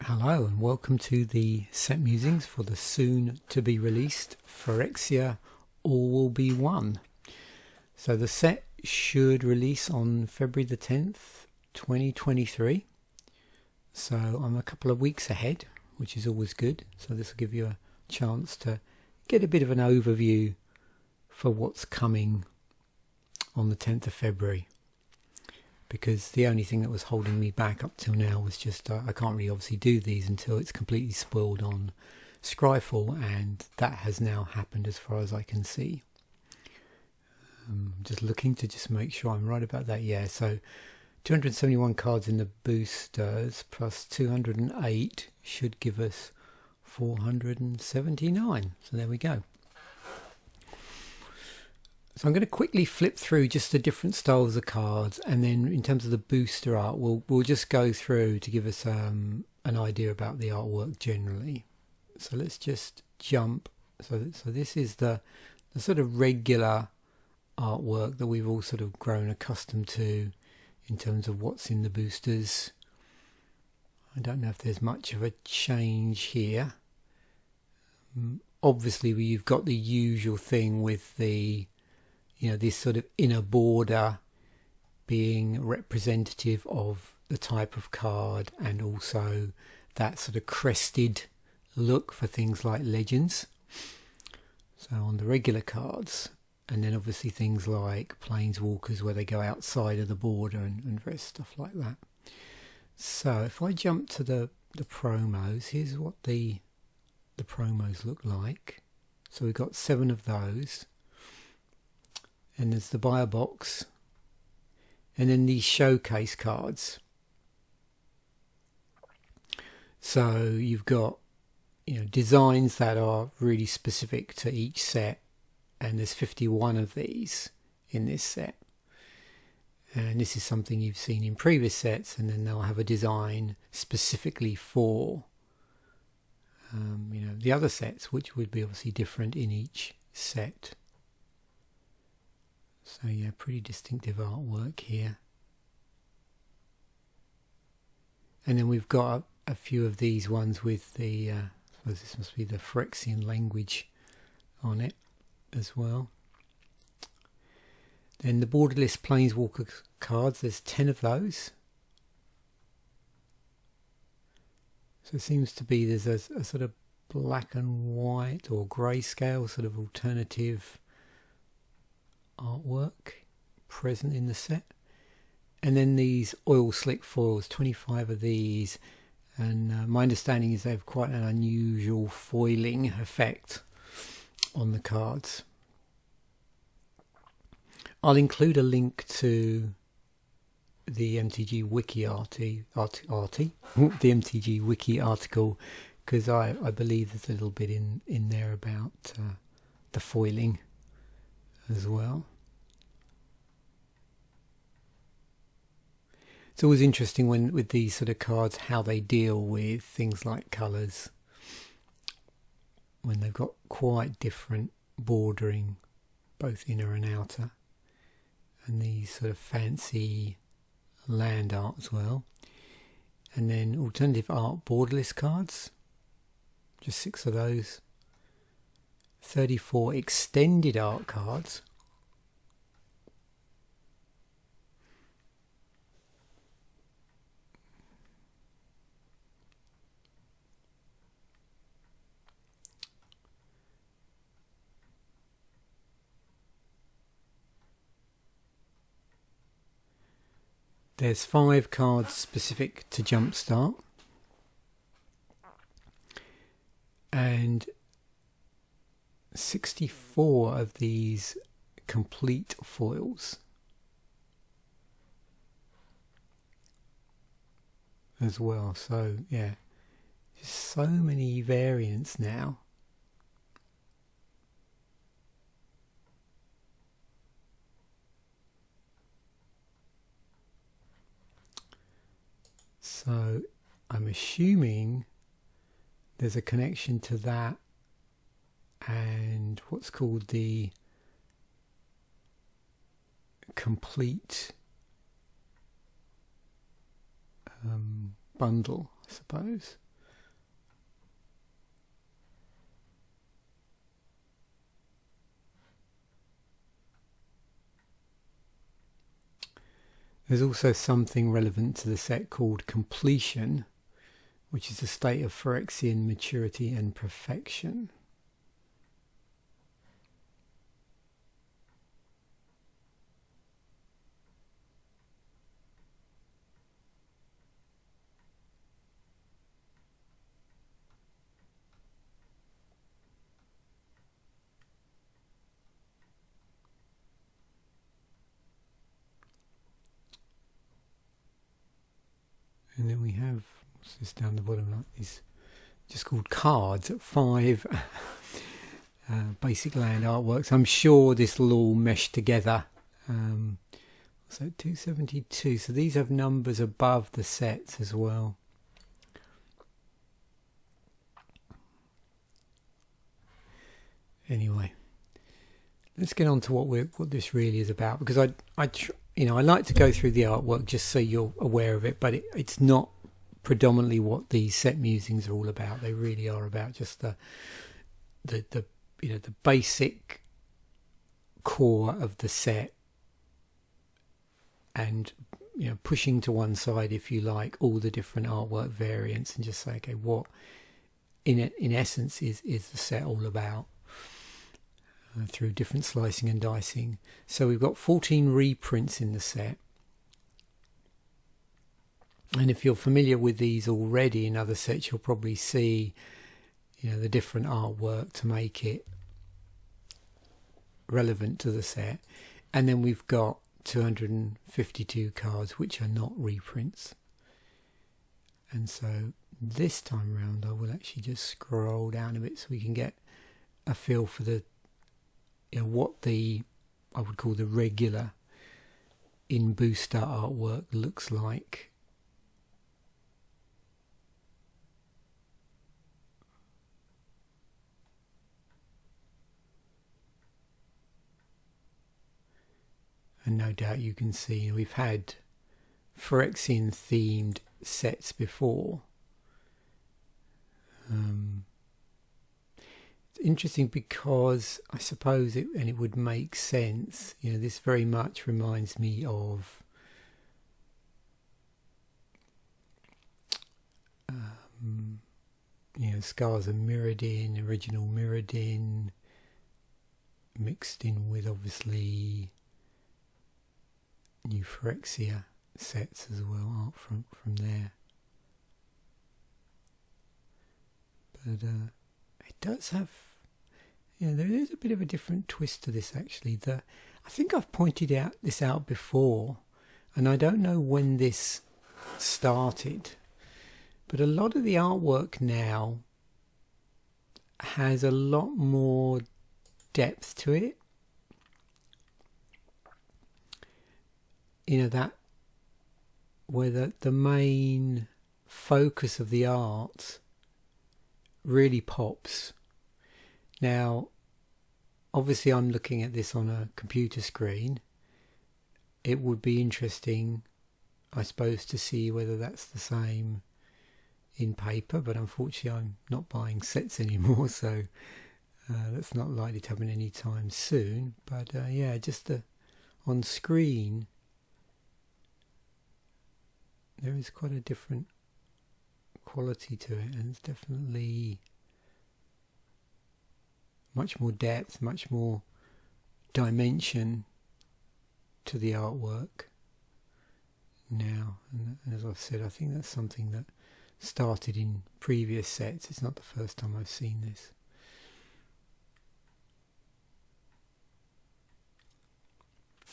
Hello and welcome to the set musings for the soon to be released Phyrexia All Will Be One. So the set should release on February the 10th 2023, so I'm a couple of weeks ahead, which is always good. So this will give you a chance to get a bit of an overview for what's coming on the 10th of February. Because the only thing that was holding me back up till now was just I can't really obviously do these until it's completely spoiled on Scryfall, and that has now happened as far as I can see. Just looking to just make sure I'm right about that. Yeah, so 271 cards in the boosters plus 208 should give us 479. So there we go. So I'm going to quickly flip through just the different styles of cards, and then in terms of the booster art, we'll just go through to give us an idea about the artwork generally. So let's just jump. So this is the sort of regular artwork that we've all sort of grown accustomed to in terms of what's in the boosters. I don't know if there's much of a change here. Obviously, you've got the usual thing with the this sort of inner border being representative of the type of card, and also that sort of crested look for things like legends. So on the regular cards, and then obviously things like planeswalkers where they go outside of the border and various stuff like that. So if I jump to the promos, here's what the promos look like. So we've got 7 of those. And there's the buyer box, and then these showcase cards. So you've got designs that are really specific to each set, and there's 51 of these in this set. And this is something you've seen in previous sets, and then they'll have a design specifically for the other sets, which would be obviously different in each set. So yeah, pretty distinctive artwork here. And then we've got a few of these ones with the, I suppose this must be the Phyrexian language on it as well. Then the borderless planeswalker cards, there's 10 of those. So it seems to be there's a sort of black and white or grayscale sort of alternative artwork present in the set. And then these oil slick foils, 25 of these, and my understanding is they have quite an unusual foiling effect on the cards. I'll include a link to the MTG Wiki the MTG Wiki article, because I believe there's a little bit in there about the foiling as well. It's always interesting with these sort of cards how they deal with things like colours, when they've got quite different bordering, both inner and outer, and these sort of fancy land art as well. And then alternative art borderless cards, just 6 of those. 34 extended art cards. There's 5 cards specific to Jumpstart. And 64 of these complete foils as well. So yeah, just so many variants now. So I'm assuming there's a connection to that and what's called the complete bundle, I suppose. There's also something relevant to the set called completion, which is a state of Phyrexian maturity and perfection. And then we have, what's this down the bottom, like these just called cards at 5 basic land artworks. I'm sure this will all mesh together. So 272, so these have numbers above the sets as well. Anyway, let's get on to what this really is about, because I like to go through the artwork just so you're aware of it, but it's not predominantly what these set musings are all about. They really are about just the basic core of the set, and pushing to one side, if you like, all the different artwork variants, and just say, okay, what in essence is the set all about, through different slicing and dicing. So we've got 14 reprints in the set, and if you're familiar with these already in other sets, you'll probably see the different artwork to make it relevant to the set. And then we've got 252 cards which are not reprints. And so this time round I will actually just scroll down a bit so we can get a feel for the what I would call the regular in booster artwork looks like. And no doubt you can see we've had Phyrexian themed sets before. It's interesting because I suppose it would make sense. This very much reminds me of Scars of Mirrodin, original Mirrodin, mixed in with obviously new Phyrexia sets as well, art from there. But it does have, there is a bit of a different twist to this actually. I think I've pointed this out before, and I don't know when this started, but a lot of the artwork now has a lot more depth to it. That where the main focus of the art really pops. Now, obviously I'm looking at this on a computer screen. It would be interesting, I suppose, to see whether that's the same in paper, but unfortunately I'm not buying sets anymore, so that's not likely to happen any time soon. But just on screen there is quite a different quality to it, and it's definitely much more depth, much more dimension to the artwork now. And as I've said, I think that's something that started in previous sets. It's not the first time I've seen this.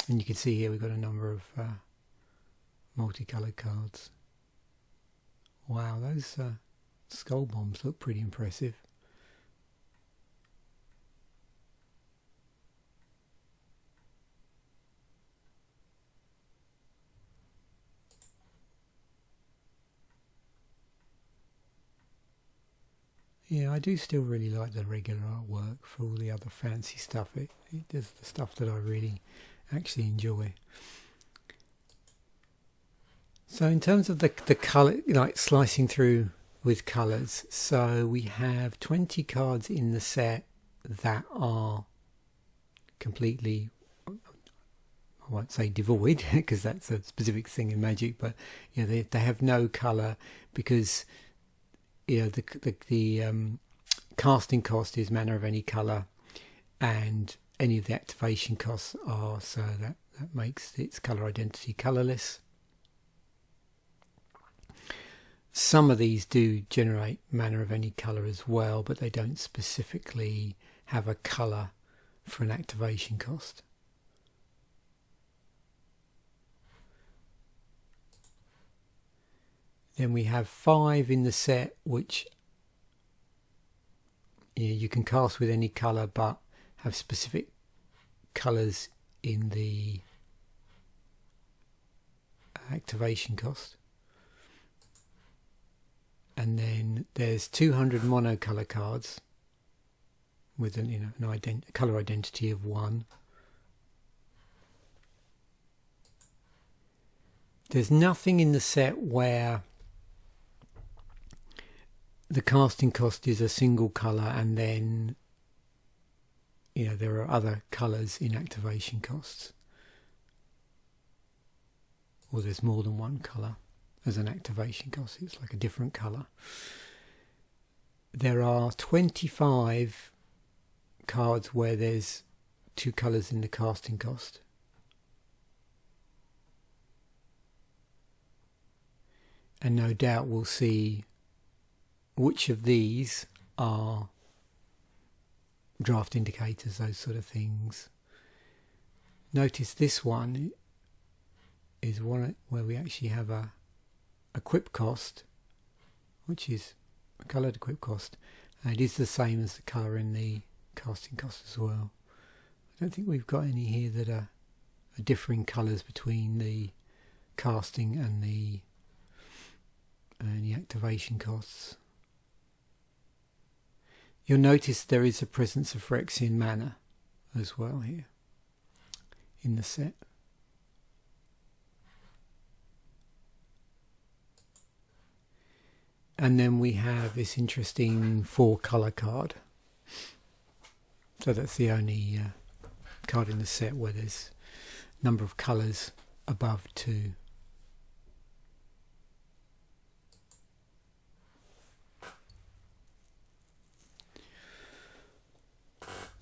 And you can see here we've got a number of multicoloured cards. Wow, those skull bombs look pretty impressive. Yeah, I do still really like the regular artwork for all the other fancy stuff. It does the stuff that I really actually enjoy. So in terms of the colour, like slicing through with colours, so we have 20 cards in the set that are completely, I I won't say devoid because that's a specific thing in magic, but they have no colour because the casting cost is mana of any colour, and any of the activation costs are, so that makes its colour identity colourless. Some of these do generate mana of any colour as well, but they don't specifically have a colour for an activation cost. Then we have 5 in the set, which you can cast with any colour but have specific colours in the activation cost. And then there's 200 monocolour cards with a colour identity of 1. There's nothing in the set where the casting cost is a single colour and then there are other colours in activation costs, or there's more than one colour as an activation cost. It's like a different colour. There are 25 cards where there's 2 colours in the casting cost. And no doubt we'll see which of these are draft indicators, those sort of things. Notice this one is one where we actually have a equip cost, which is a coloured equip cost, and it is the same as the colour in the casting cost as well. I don't think we've got any here that are differing colours between the casting and the activation costs. You'll notice there is a presence of Phyrexian mana as well here in the set. And then we have this interesting 4 colour card. So that's the only card in the set where there's a number of colours above 2.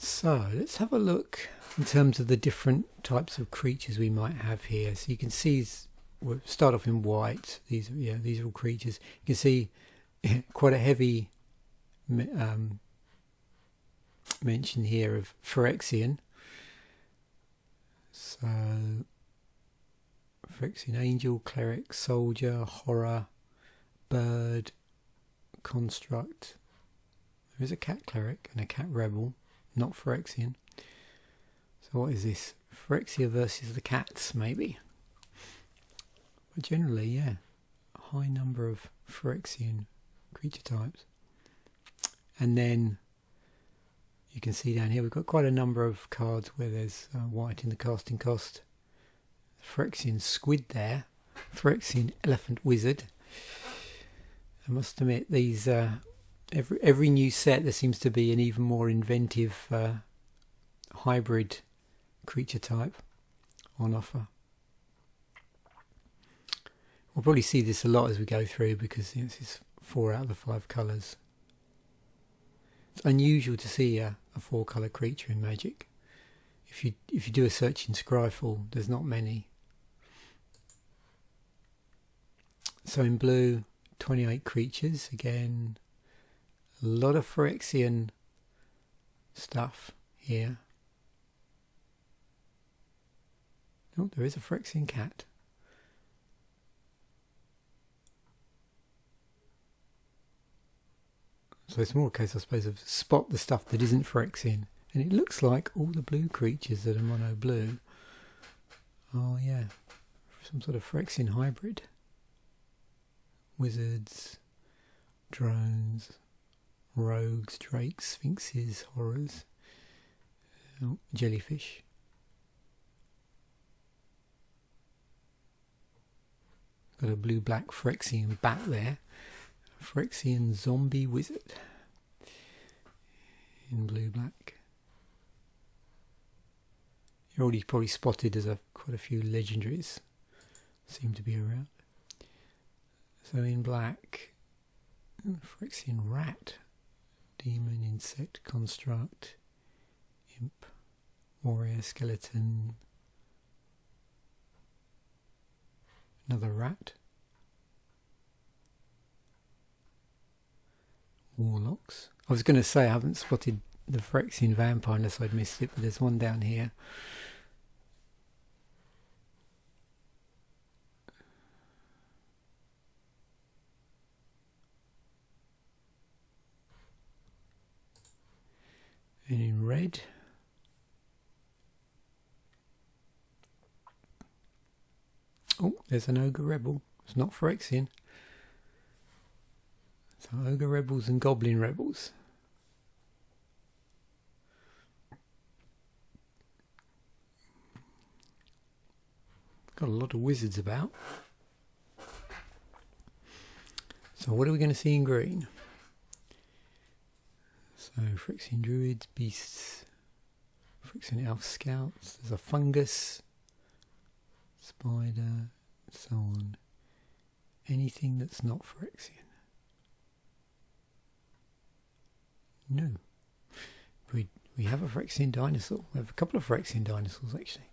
So let's have a look in terms of the different types of creatures we might have here. So you can see, we'll start off in white. These are all creatures. You can see quite a heavy mention here of Phyrexian. So Phyrexian angel, cleric, soldier, horror, bird, construct. There is a cat cleric and a cat rebel. Not Phyrexian. So what is this? Phyrexia versus the cats, maybe. But generally, a high number of Phyrexian creature types. And then you can see down here we've got quite a number of cards where there's white in the casting cost. Phyrexian squid there. Phyrexian elephant wizard. I must admit, these every new set there seems to be an even more inventive hybrid creature type on offer. We'll probably see this a lot as we go through because this is 4 out of the 5 colours. It's unusual to see a 4 colour creature in Magic. If you do a search in Scryfall, there's not many. So in blue, 28 creatures again. A lot of Phyrexian stuff here. Oh, there is a Phyrexian cat. So it's more a case, I suppose, of spot the stuff that isn't Phyrexian. And it looks like all the blue creatures that are mono blue. Oh yeah, some sort of Phyrexian hybrid. Wizards, drones, rogues, drakes, sphinxes, horrors, jellyfish. Got a blue-black Phyrexian bat there. Phyrexian zombie wizard in blue-black. You're already probably spotted there's quite a few legendaries seem to be around. So in black, Phyrexian rat, demon, insect, construct, imp, warrior, skeleton, another rat, warlocks. I was going to say I haven't spotted the Phyrexian vampire unless I'd missed it, but there's one down here. And in red, oh, there's an ogre rebel. It's not Phyrexian. So ogre rebels and goblin rebels. Got a lot of wizards about. So what are we going to see in green? So Phyrexian druids, beasts, Phyrexian elf scouts, there's a fungus, spider, so on. Anything that's not Phyrexian. No. We have a Phyrexian dinosaur. We have a couple of Phyrexian dinosaurs actually.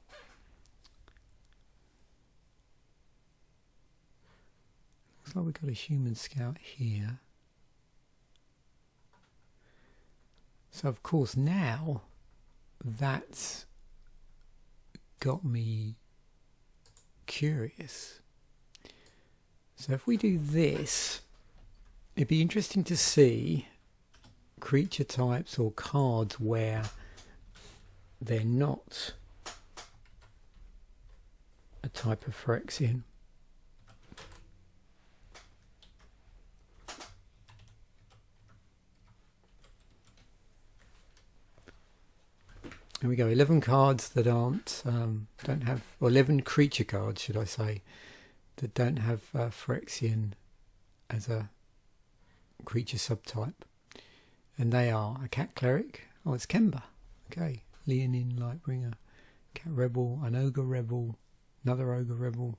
Looks like we've got a human scout here. So of course now that's got me curious. So if we do this, it'd be interesting to see creature types or cards where they're not a type of Phyrexian. Here we go, 11 cards that aren't, don't have, or 11 creature cards, should I say, that don't have Phyrexian as a creature subtype. And they are a cat cleric, oh it's Kemba, okay, Leonin Lightbringer, cat rebel, an ogre rebel, another ogre rebel.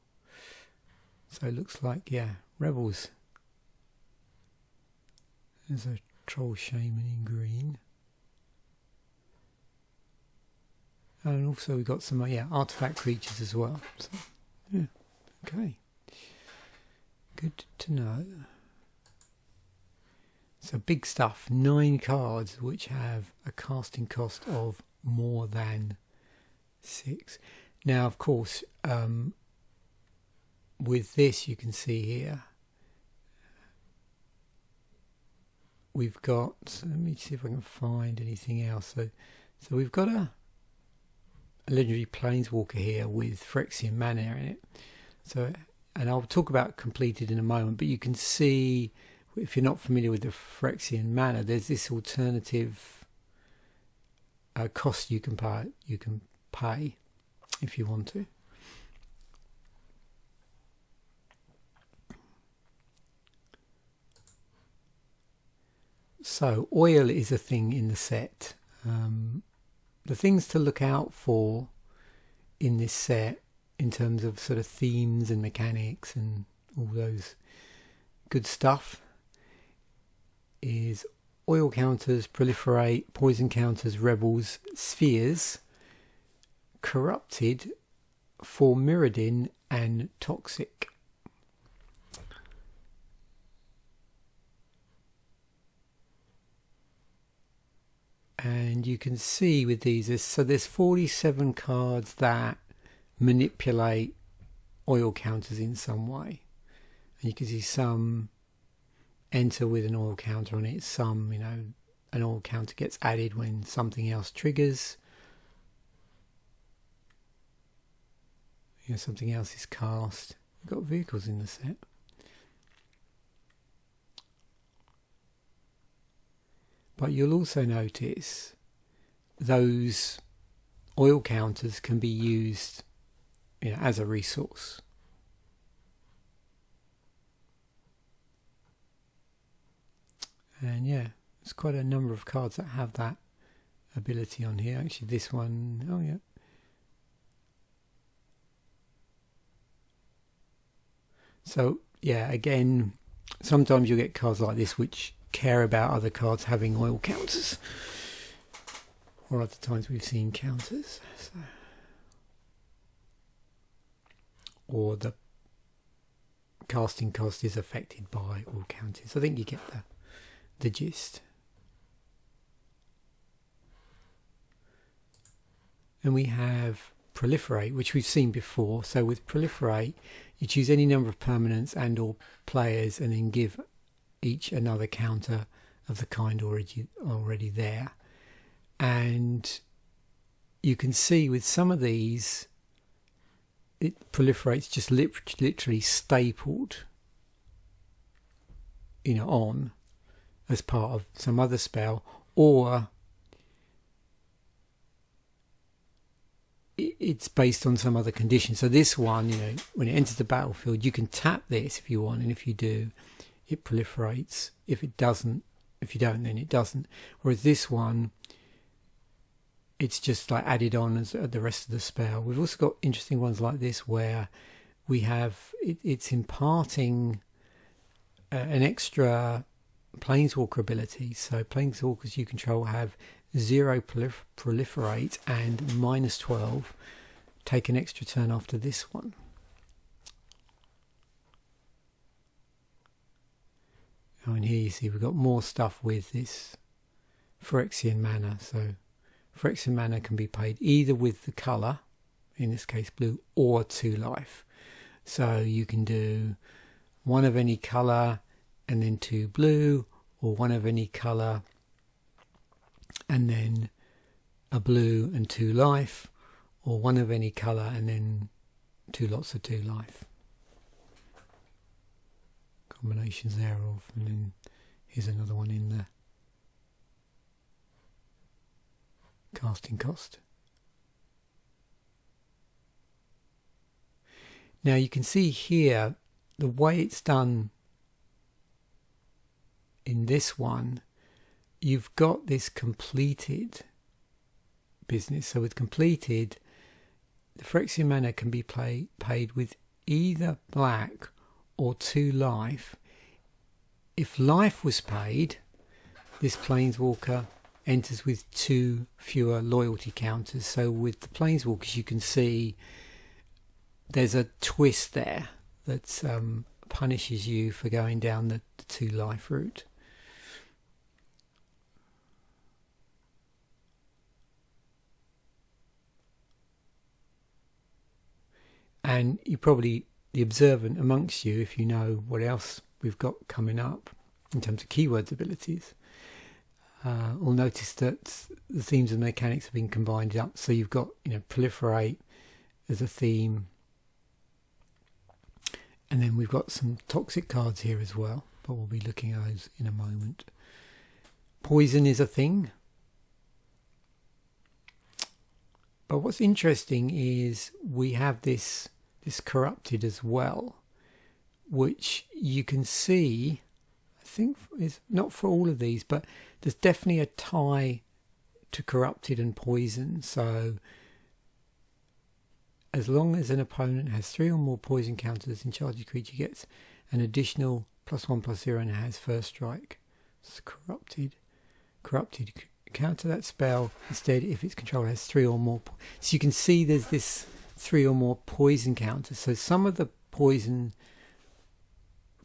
So it looks like, yeah, rebels. There's a troll shaman in green. And also we've got some artifact creatures as well. So, yeah, okay. Good to know. So big stuff, 9 cards which have a casting cost of more than 6. Now of course, with this you can see here, we've got, let me see if I can find anything else. So we've got a legendary planeswalker here with Phyrexian mana in it. So, and I'll talk about completed in a moment, but you can see, if you're not familiar with the Phyrexian mana, there's this alternative cost you can pay if you want to. So oil is a thing in the set. The things to look out for in this set in terms of sort of themes and mechanics and all those good stuff is oil counters, proliferate, poison counters, rebels, spheres, corrupted, for Mirrodin and toxic. And you can see with these, there's 47 cards that manipulate oil counters in some way. And you can see some enter with an oil counter on it, some, an oil counter gets added when something else triggers. Something else is cast. We've got vehicles in the set. But you'll also notice those oil counters can be used, as a resource. And yeah, there's quite a number of cards that have that ability on here. Actually, this one, oh yeah, So yeah, again, sometimes you'll get cards like this which care about other cards having oil counters, or other times we've seen counters. So, or the casting cost is affected by oil counters. I think you get the gist. And we have proliferate, which we've seen before. So with proliferate, you choose any number of permanents and or players and then give each another counter of the kind already there. And you can see with some of these, it proliferates just literally stapled, on as part of some other spell, or it's based on some other condition. So this one, when it enters the battlefield, you can tap this if you want, and if you do, it proliferates. If you don't, then it doesn't. Whereas this one, it's just like added on as the rest of the spell. We've also got interesting ones like this where we have it's imparting an extra planeswalker ability. So planeswalkers you control have 0 proliferate and -12. Take an extra turn after this one. Oh, and here you see we've got more stuff with this Phyrexian mana. So Phyrexian mana can be paid either with the colour, in this case blue, or 2 life. So you can do 1 of any colour and then 2 blue, or 1 of any colour and then a blue and 2 life, or 1 of any colour and then 2 lots of 2 life. Combinations thereof, and then here's another one in the casting cost. Now you can see here the way it's done in this one, you've got this completed business. So with completed, the Phyrexian mana can be paid with either black or 2 life. If life was paid, this planeswalker enters with 2 fewer loyalty counters. So with the planeswalkers, you can see there's a twist there that punishes you for going down the 2 life route. And you probably, the observant amongst you, if you know what else we've got coming up in terms of keywords abilities, will notice that the themes and mechanics have been combined up. So you've got, proliferate as a theme, and then we've got some toxic cards here as well, but we'll be looking at those in a moment. Poison is a thing. But what's interesting is we have this corrupted as well, which you can see, I think is not for all of these, but there's definitely a tie to corrupted and poison. So as long as an opponent has 3 or more poison counters in charge, of creature gets an additional +1/+0 and has first strike. It's corrupted. Counter that spell instead if its controller has 3 or more. So you can see there's this 3 or more poison counters. So some of the poison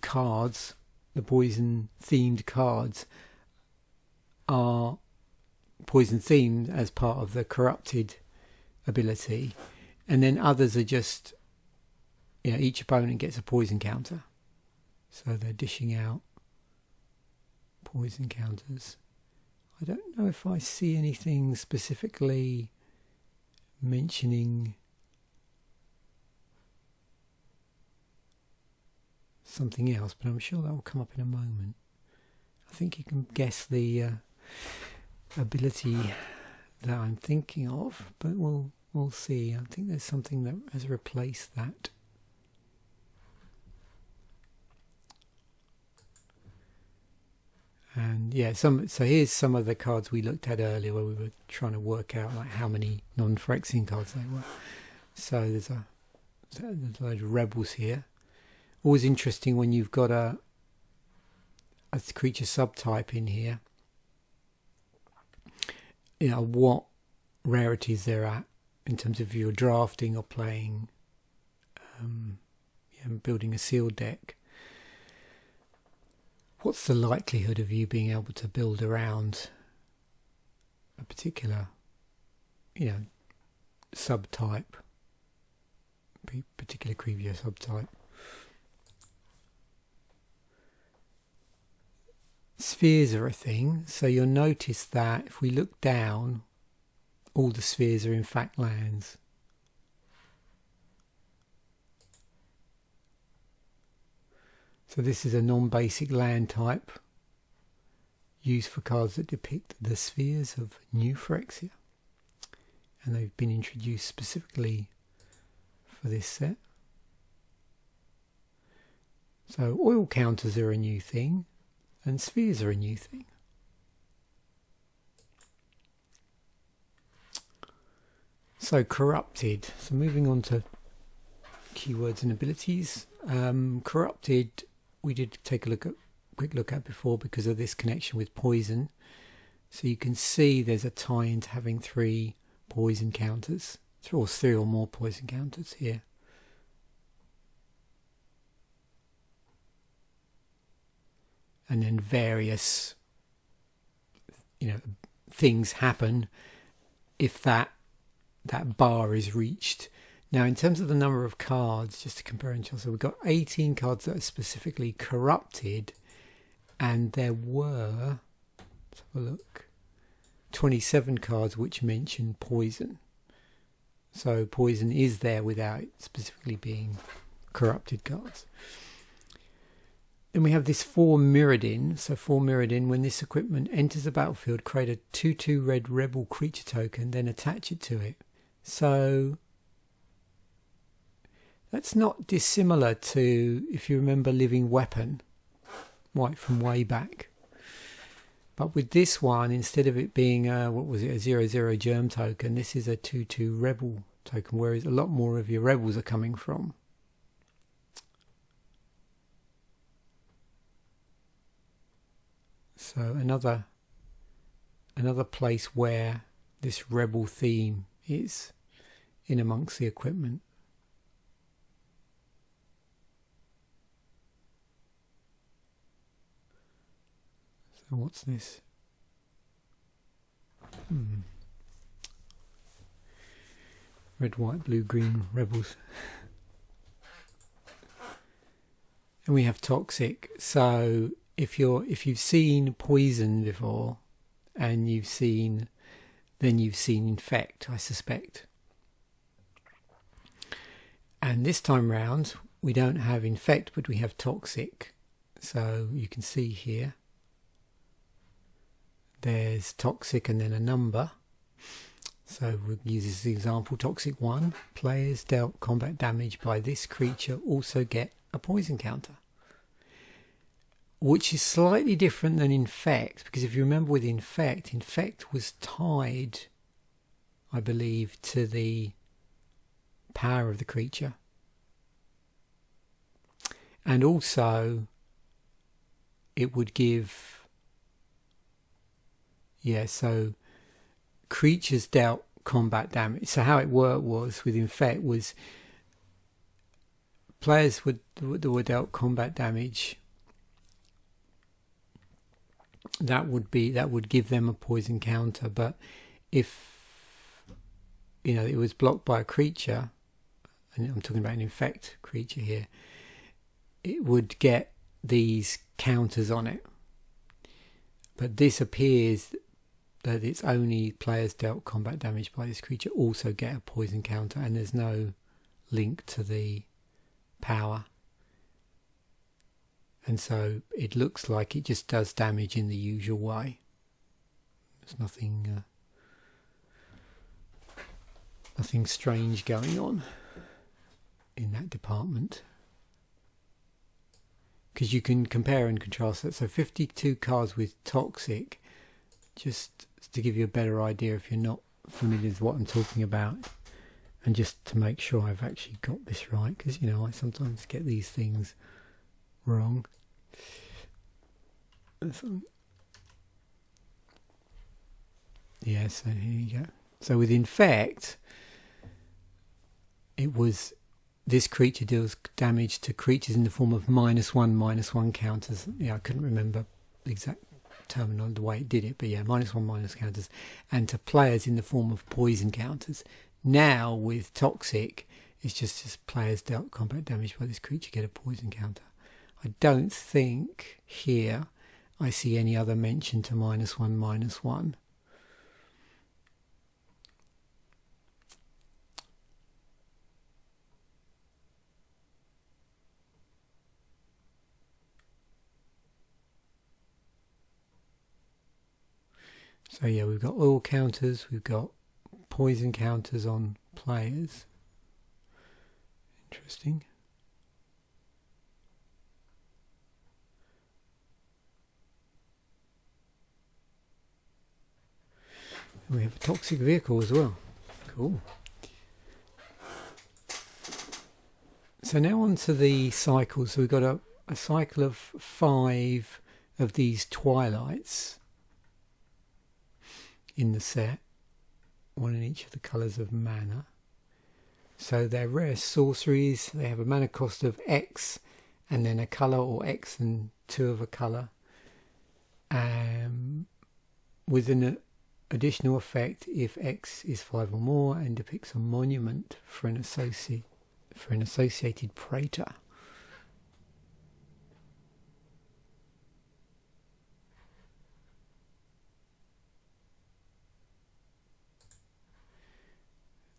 cards, the poison themed cards, are poison themed as part of the corrupted ability, and then others are just, each opponent gets a poison counter. So they're dishing out poison counters. I don't know if I see anything specifically mentioning something else, but I'm sure that will come up in a moment. I think you can guess the ability that I'm thinking of, but we'll see. I think there's something that has replaced that. And yeah, so here's some of the cards we looked at earlier where we were trying to work out like how many non-Phyrexian cards they were. So there's a load of rebels here. always interesting when you've got a creature subtype in here, you know, what rarities they're at in terms of your drafting or playing, building a sealed deck. What's the likelihood of you being able to build around a particular, subtype, particular creature subtype? Spheres are a thing, so you'll notice that if we look down, all the spheres are in fact lands. So this is a non-basic land type used for cards that depict the spheres of New Phyrexia, and they've been introduced specifically for this set. So oil counters are a new thing, and spheres are a new thing. So corrupted. So moving on to keywords and abilities. Corrupted, we did take a quick look at before because of this connection with poison. So you can see there's a tie into having 3 poison counters, or 3 or more poison counters here. And then various, things happen if that bar is reached. Now, in terms of the number of cards, just to compare and contrast, so we've got 18 cards that are specifically corrupted, and there were, let's have a look, 27 cards which mention poison. So poison is there without it specifically being corrupted cards. Then we have this 4 mirrored in. So 4 mirrored in, when this equipment enters the battlefield, create a 2/2 red rebel creature token, then attach it to it. So that's not dissimilar to, if you remember, Living Weapon, right from way back. But with this one, instead of it being a 0/0 germ token, this is a 2/2 rebel token, whereas a lot more of your rebels are coming from. So another place where this rebel theme is in amongst the equipment. So what's this? Red, white, blue, green rebels. And we have toxic. So if you've seen poison before, and you've seen infect, I suspect. And this time round, we don't have infect, but we have toxic. So you can see here, there's toxic and then a number. So we'll use this example, toxic 1. Players dealt combat damage by this creature also get a poison counter, which is slightly different than infect, because if you remember with infect was tied, I believe, to the power of the creature. And also it would give, so creatures dealt combat damage. So how it worked was, with infect, was players that were dealt combat damage, that would give them a poison counter. But if it was blocked by a creature, and I'm talking about an infect creature here, it would get these counters on it. But this appears that it's only players dealt combat damage by this creature also get a poison counter, and there's no link to the power. And so it looks like it just does damage in the usual way. There's nothing strange going on in that department. Because you can compare and contrast that. So 52 cards with toxic, just to give you a better idea if you're not familiar with what I'm talking about. And just to make sure I've actually got this right, because you know I sometimes get these things wrong. Yeah, so here you go. So with infect, it was this creature deals damage to creatures in the form of -1/-1 counters. Yeah, I couldn't remember the exact terminology, the way it did it, but yeah, -1/- counters, and to players in the form of poison counters. Now with toxic, it's just players dealt combat damage by this creature get a poison counter. I don't think here I see any other mention to -1/-1. So yeah, we've got oil counters, we've got poison counters on players. Interesting. And we have a toxic vehicle as well. Cool. So now on to the cycles. So we've got a cycle of 5 of these twilights in the set, one in each of the colours of mana. So they're rare sorceries. They have a mana cost of X and then a colour, or X and 2 of a colour, with an additional effect if X is 5 or more and depicts a monument for an associated praetor.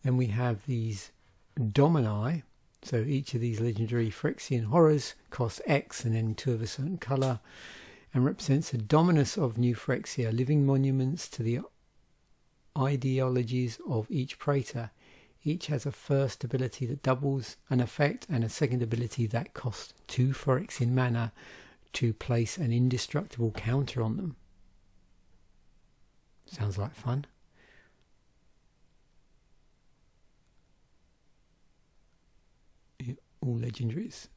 Then we have these domini. So each of these legendary Phyrexian horrors costs X and then 2 of a certain colour, and represents the dominus of New Phyrexia, living monuments to the ideologies of each praetor. Each has a first ability that doubles an effect and a second ability that costs 2 Phyrexian mana to place an indestructible counter on them. Sounds like fun. Yeah, all legendaries.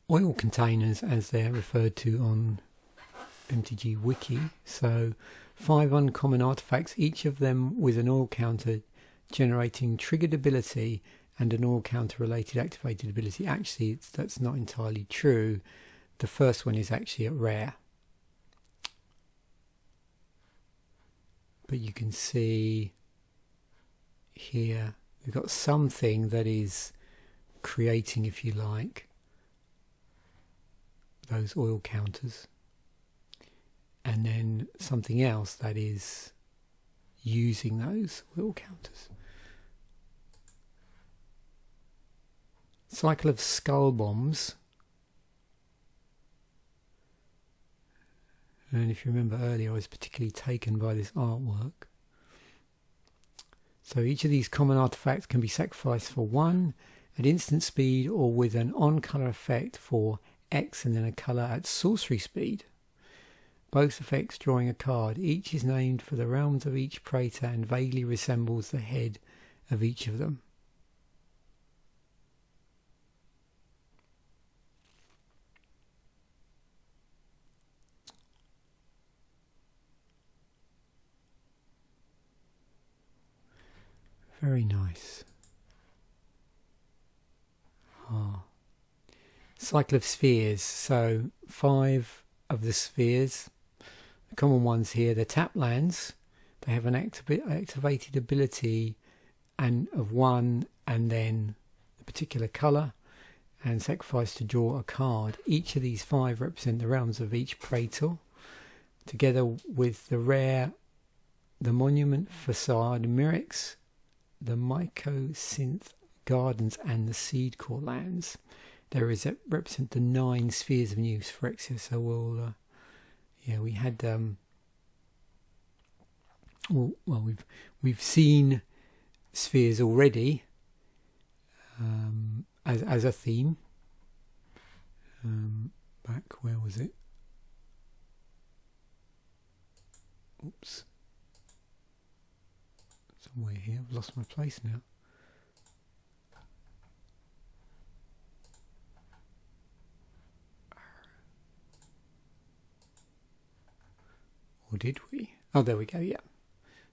Oil containers, as they're referred to on MTG Wiki. So 5 uncommon artifacts, each of them with an oil counter generating triggered ability and an oil counter related activated ability. Actually, that's not entirely true. The first one is actually a rare. But you can see here we've got something that is creating, if you like, those oil counters, and then something else that is using those oil counters. Cycle of skull bombs. And if you remember earlier, I was particularly taken by this artwork. So each of these common artifacts can be sacrificed for 1 at instant speed, or with an on-colour effect for X and then a colour at sorcery speed. Both effects drawing a card. Each is named for the realms of each praetor and vaguely resembles the head of each of them. Very nice. Cycle of spheres. So 5 of the spheres. The common ones here, they're tap lands. They have an activated ability and of 1 and then a particular colour, and sacrifice to draw a card. Each of these 5 represent the realms of each praetor, together with the rare, the monument facade, Myrix, the Mycosynth Gardens and the Seed Core lands. There is represent the 9 spheres of New Phyrexia. So we'll, we had we've seen spheres already as a theme. back, where was it? Oops. Somewhere here. I've lost my place now. Or did we? Oh, there we go, yeah.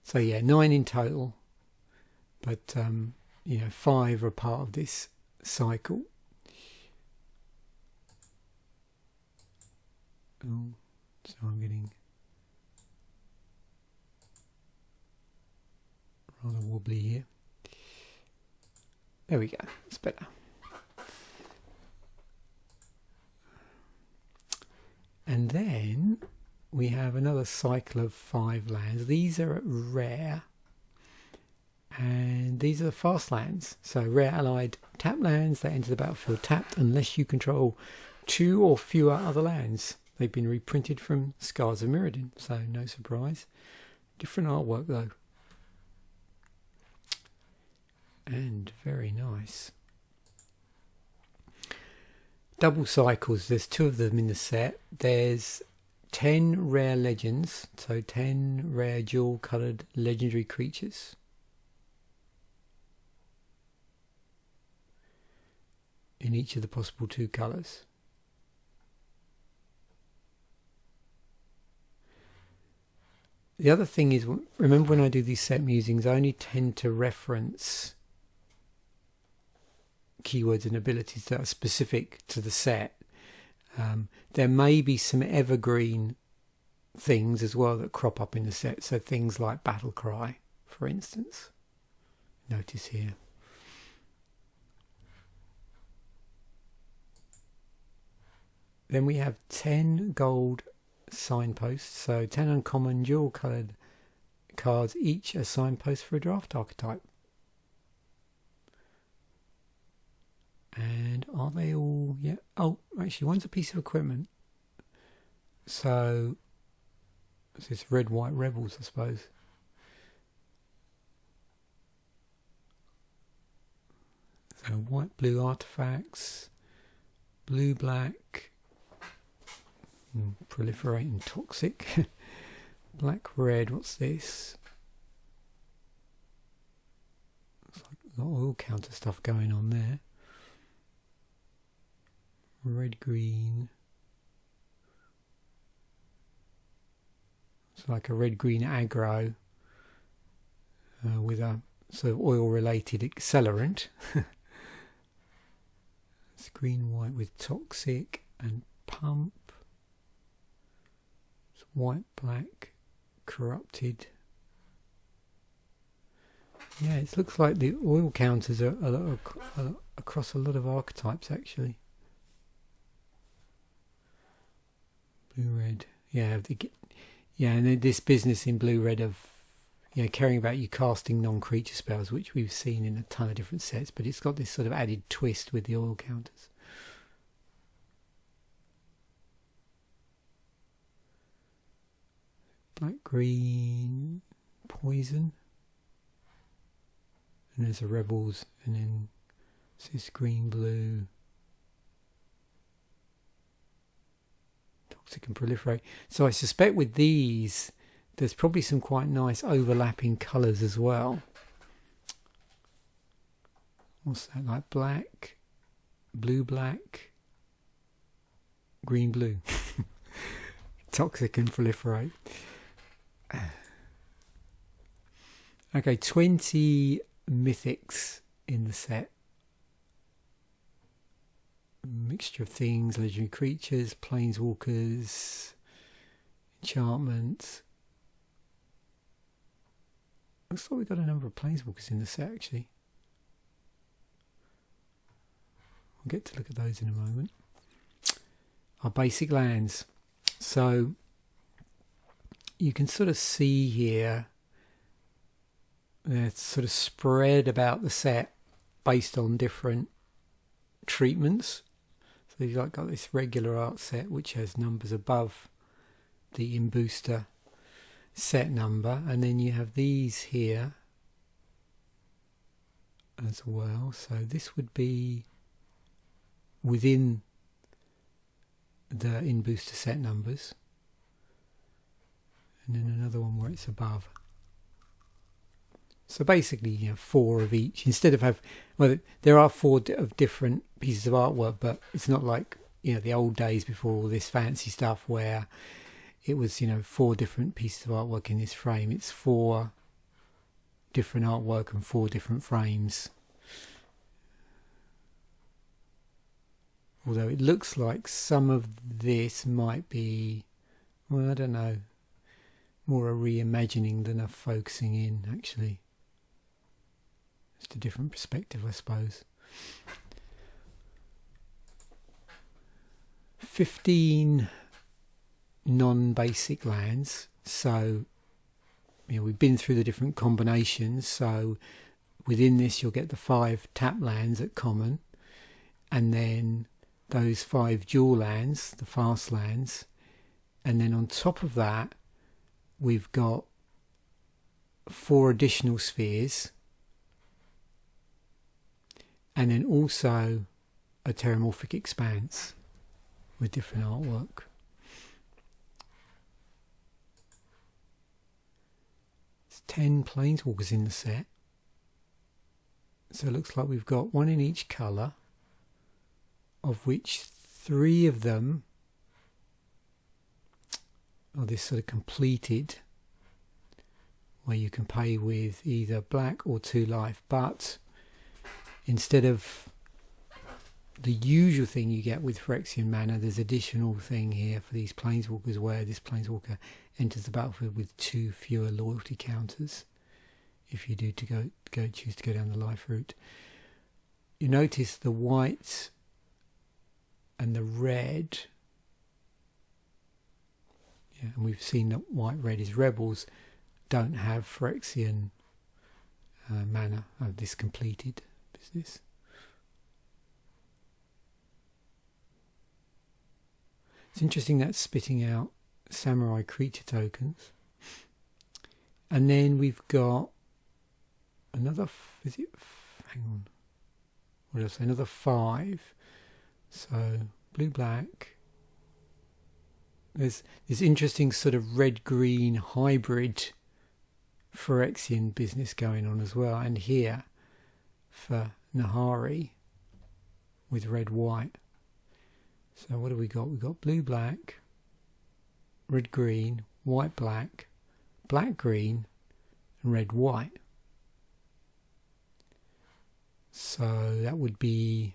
So yeah, 9 in total. But, 5 are part of this cycle. Oh, so I'm getting rather wobbly here. There we go, it's better. And then we have another cycle of 5 lands. These are at rare, and these are the fast lands. So rare allied tap lands that enter the battlefield tapped unless you control 2 or fewer other lands. They've been reprinted from Scars of Mirrodin, so no surprise. Different artwork though. And very nice. Double cycles, there's 2 of them in the set. There's 10 rare legends, so 10 rare dual coloured legendary creatures. In each of the possible 2 colours. The other thing is, remember when I do these set musings, I only tend to reference keywords and abilities that are specific to the set. There may be some evergreen things as well that crop up in the set, so things like Battle Cry, for instance. Notice here. Then we have 10 gold signposts, so 10 uncommon dual coloured cards, each a signpost for a draft archetype. And are they all? Yeah. Oh, actually, one's a piece of equipment. So it's red, white rebels, I suppose. So white, blue artifacts, blue, black, proliferating toxic, black, red. What's this? Looks like a lot of oil counter stuff going on there. Red, green. It's like a red-green aggro with a sort of oil-related accelerant. It's green-white with toxic and pump. It's white-black corrupted. Yeah, it looks like the oil counters are across a lot of archetypes actually. Blue-red, yeah, and this business in blue-red of caring about you casting non-creature spells, which we've seen in a ton of different sets, but it's got this sort of added twist with the oil counters. Black-green, poison, and there's the rebels, and then this green-blue. Toxic and proliferate. So I suspect with these there's probably some quite nice overlapping colours as well. What's that, like black, blue, black, green, blue. Toxic and proliferate. Okay, 20 mythics in the set. Mixture of things, legendary creatures, planeswalkers, enchantments. Looks like we've got a number of planeswalkers in the set actually. We'll get to look at those in a moment. Our basic lands. So you can sort of see here they're sort of spread about the set based on different treatments. So you've got this regular art set which has numbers above the in booster set number, and then you have these here as well. So this would be within in booster set numbers, and then another one where it's above. So basically, 4 of each. Instead of there are 4 of different pieces of artwork, but it's not like the old days before all this fancy stuff where it was 4 different pieces of artwork in this frame. It's 4 different artwork and 4 different frames. Although it looks like some of this might be, well, I don't know, more a reimagining than a focusing in, actually. Just a different perspective, I suppose. 15 non-basic lands. So, we've been through the different combinations. So, within this, you'll get the 5 tap lands at common, and then those 5 dual lands, the fast lands, and then on top of that, we've got 4 additional spheres. And then also a terramorphic expanse with different artwork. There's 10 planeswalkers in the set. So it looks like we've got 1 in each colour, of which 3 of them are this sort of completed, where you can pay with either black or 2 life, but instead of the usual thing you get with Phyrexian mana, there's additional thing here for these planeswalkers where this planeswalker enters the battlefield with 2 fewer loyalty counters if you do choose to go down the life route. You notice the white and the red, and we've seen that white-red is rebels, don't have Phyrexian mana of this completed business. It's interesting that's spitting out samurai creature tokens. And then we've got another, another 5. So blue black. There's this interesting sort of red-green hybrid Phyrexian business going on as well. And here for Nahari with red-white. So what have we got? We've got blue-black, red-green, white-black, black-green, and red-white. So that would be,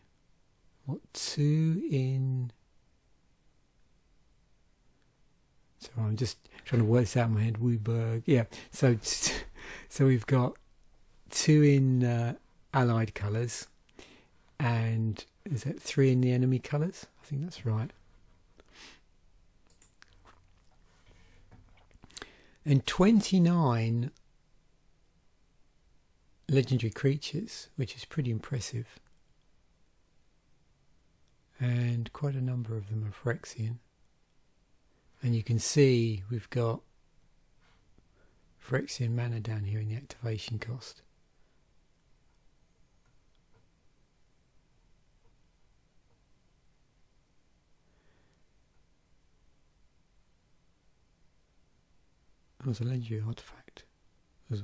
2 in... So I'm just trying to work this out in my head. Wooburg, yeah. So we've got 2 in allied colours, and is it 3 in the enemy colours? I think that's right. And 29 legendary creatures, which is pretty impressive. And quite a number of them are Phyrexian. And you can see we've got Phyrexian mana down here in the activation cost. That was a legendary artifact.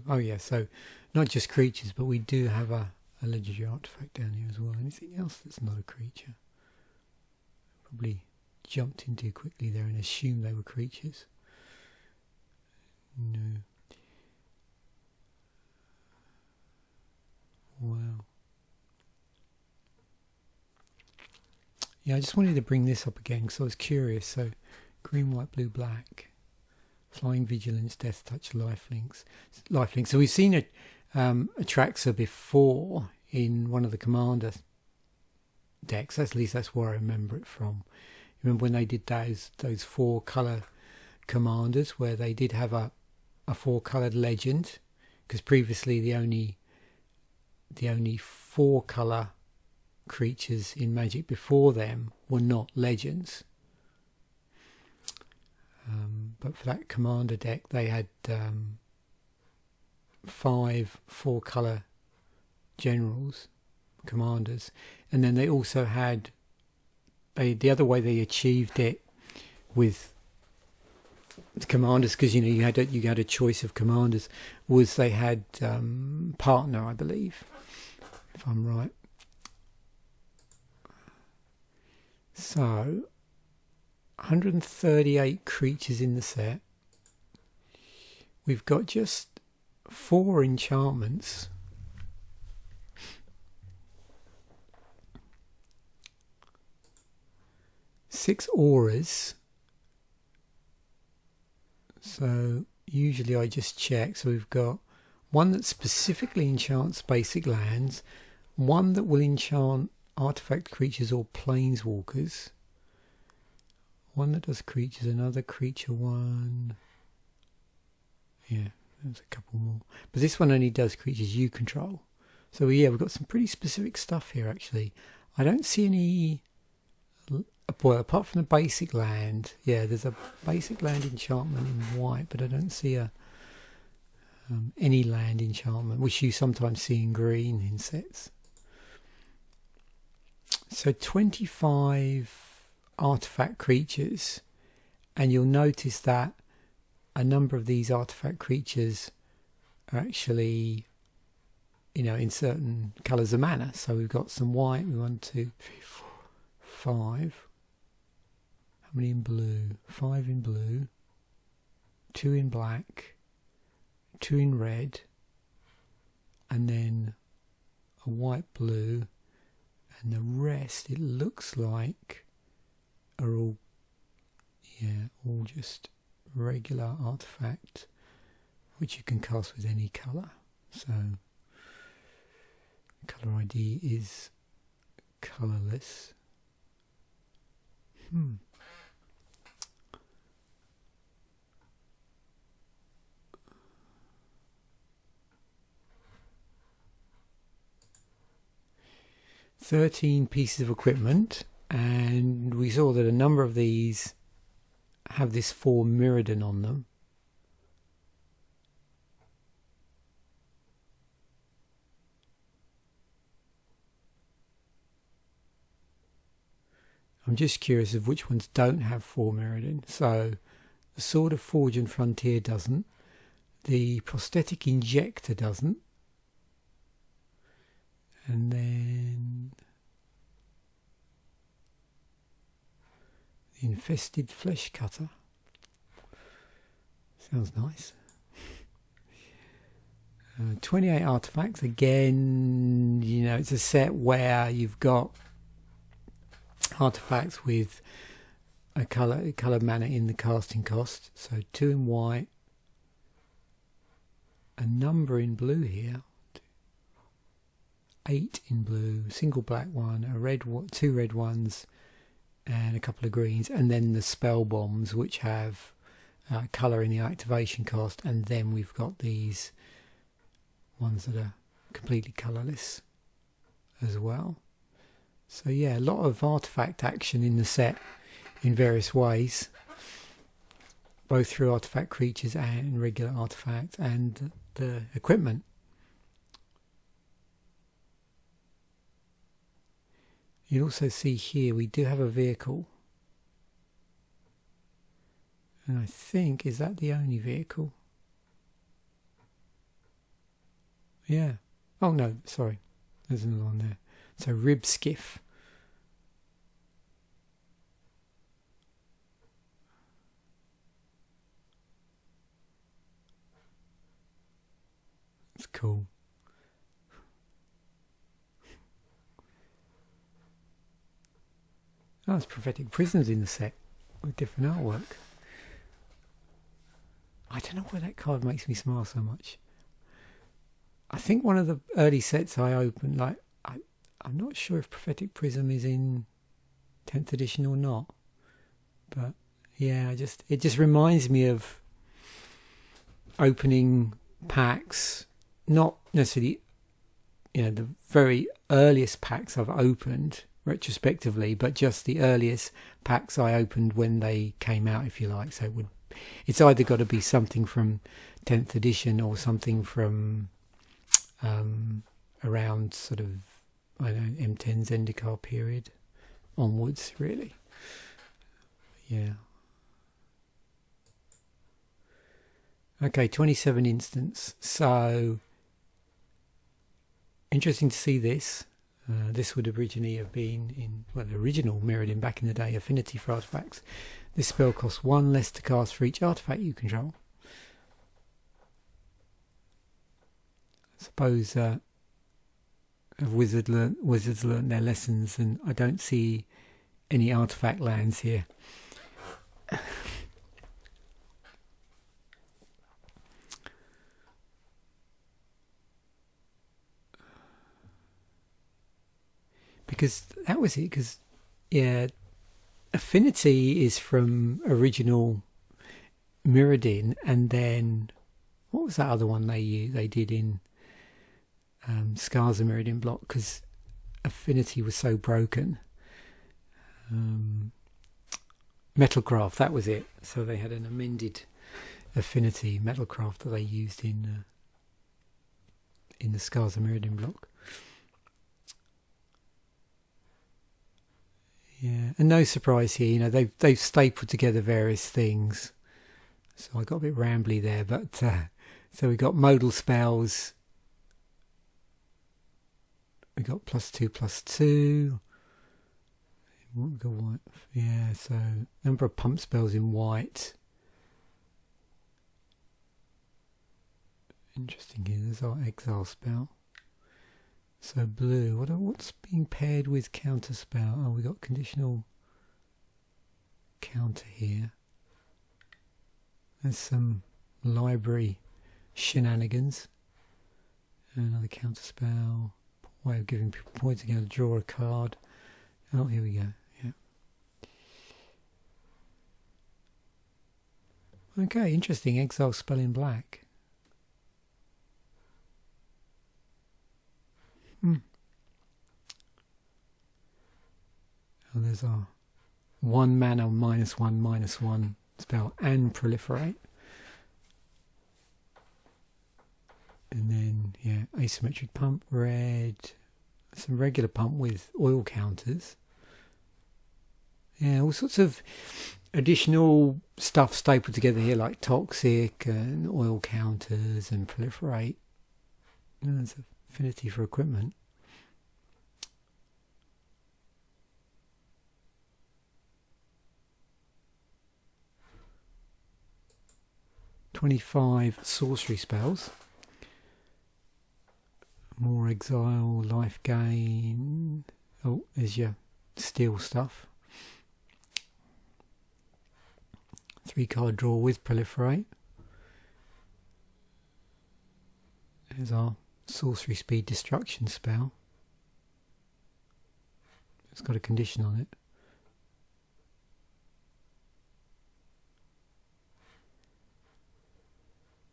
Oh yeah, so not just creatures, but we do have a legendary artifact down here as well. Anything else that's not a creature? Probably jumped in too quickly there and assumed they were creatures. No. Wow. Yeah, I just wanted to bring this up again because I was curious. So, green, white, blue, black, flying, vigilance, death touch, lifelinks. So we've seen a Atraxa before in one of the commander decks. At least that's where I remember it from. Remember when they did those 4 colour commanders where they did have a 4 coloured legend, because previously the only 4 colour creatures in Magic before them were not legends. But for that commander deck they had 5 4 colour generals, commanders, and then they also had the other way they achieved it with the commanders, because you had a choice of commanders, was they had partner, I believe, if I'm right. So 138 creatures in the set. We've got just 4 enchantments. Six auras. So usually I just check. So we've got one that specifically enchants basic lands, one that will enchant artifact creatures or planeswalkers, one that does creatures, another creature one. Yeah, there's a couple more. But this one only does creatures you control. So yeah, we've got some pretty specific stuff here actually. I don't see any... Well, apart from the basic land, yeah, there's a basic land enchantment in white, but I don't see any land enchantment, which you sometimes see in green in sets. So 25 artifact creatures, and you'll notice that a number of these artifact creatures are actually, in certain colours of mana. So we've got some white, 1, 2, 3, 4, 5. How many in blue? 5 in blue, 2 in black, 2 in red, and then a white blue, and the rest, it looks like, are all just regular artifact, which you can cast with any colour. So colour ID is colourless. 13 pieces of equipment, and we saw that a number of these have this 4 Mirrodin on them. I'm just curious of which ones don't have 4 Mirrodin. So the Sword of Forge and Frontier doesn't. The Prosthetic Injector doesn't. And then the Infested Flesh Cutter. Sounds nice. 28 artifacts. Again, it's a set where you've got artifacts with a colour mana in the casting cost. So 2 in white, a number in blue here. 8 in blue, single black one, a red, 2 red ones, and a couple of greens, and then the spell bombs, which have colour in the activation cost, and then we've got these ones that are completely colourless as well. So yeah, a lot of artifact action in the set in various ways, both through artifact creatures and regular artifacts and the equipment. You also see here we do have a vehicle, and I think, is that the only vehicle? Yeah. Oh no, sorry, there's another one there. So Rib Skiff. It's cool. Oh, it's Prophetic Prisms in the set with different artwork. I don't know why that card makes me smile so much. I think one of the early sets I opened, I'm not sure if Prophetic Prism is in 10th edition or not. But yeah, it just reminds me of opening packs, not necessarily, the very earliest packs I've opened retrospectively, but just the earliest packs I opened when they came out, if you like. So it's either got to be something from 10th edition or something from around sort of, I don't know, M10 Zendikar period. onwards, really. Yeah. Okay, 27 instance. So interesting to see this. This would originally have been in, well, the original Mirrodin back in the day, affinity for artifacts. This spell costs 1 less to cast for each artifact you control. I suppose wizards learnt their lessons, and I don't see any artifact lands here. Because that was it. Because yeah, affinity is from original Mirrodin, and then what was that other one they did in Scars of Mirrodin block? Because affinity was so broken. Metalcraft, that was it. So they had an amended affinity Metalcraft that they used in the Scars of Mirrodin block. Yeah, and no surprise here. You know, they've stapled together various things. So I got a bit rambly there, but so we got modal spells. We got +2/+2. What we got white? Yeah, so number of pump spells in white. Interesting here. There's our exile spell. So blue. What's being paired with counter spell? Oh, we got conditional counter here. There's some library shenanigans. Another counter spell. Way of giving people points again to draw a card. Oh, here we go. Yeah. Okay, interesting. Exile spell in black. Oh, there's our 1 mana -1/-1 spell and proliferate. And then, yeah, asymmetric pump, red, some regular pump with oil counters. Yeah, all sorts of additional stuff stapled together here, like toxic and oil counters and proliferate. And there's affinity for equipment. '25 sorcery spells. More exile, life gain. Oh, there's your steel stuff. 3-card draw with proliferate. There's our sorcery speed destruction spell. It's got a condition on it.